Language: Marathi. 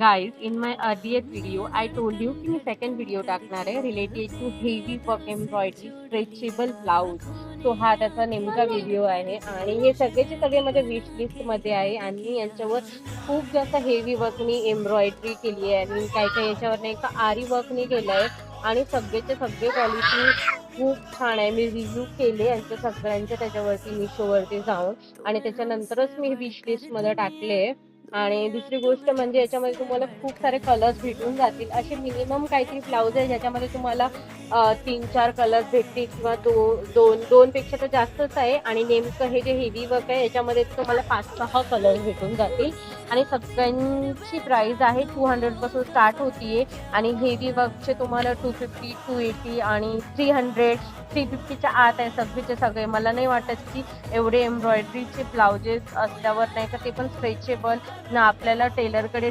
Guys, in my earlier video, I told you की मी सेकंड व्हिडिओ टाकणार आहे related to heavy work embroidery stretchable blouse. So हा त्याचा नेमका व्हिडिओ आहे आणि हे सगळेचे सगळे माझ्या विश लिस्ट मध्ये आहे आणि यांच्यावर खूप जास्त हेवी वर्कनी एम्ब्रॉयडरी केली आहे आणि काही काही याच्यावर नाही का आरी वर्कनी केलं आहे आणि सगळेचे सगळे क्वालिटी खूप छान आहे. मी रिव्ह्यू केले यांच्या सगळ्यांच्या त्याच्यावरती मिशोवरती जाऊन आणि त्याच्यानंतरच मी विश लिस्ट मध्ये टाकले. आणि दुसरी गोष्ट म्हणजे याच्यामध्ये तुम्हाला खूप सारे कलर्स भेटून जातील. असे मिनिमम काहीतरी ब्लाउज आहे ज्याच्यामध्ये तुम्हाला 3-4 कलर्स भेटतील किंवा दोन पेक्षा तर जास्तच आहे. आणि नेमकं हे जे हेवी वर्क आहे याच्यामध्ये तुम्हाला 5-6 कलर्स भेटून जातील आणि सगळ्यांची प्राइस आहे 200 पासून स्टार्ट होतीये आणि हेवी वर्कचे तुम्हाला 250, 280 आणि 300, 350च्या आत आहे सगळेचे सगळे. मला नाही वाटत की एवढे एम्ब्रॉयडरीचे ब्लाउजेस असल्यावर नाही का ते पण स्ट्रेचेबल ना आपल्याला टेलरकडे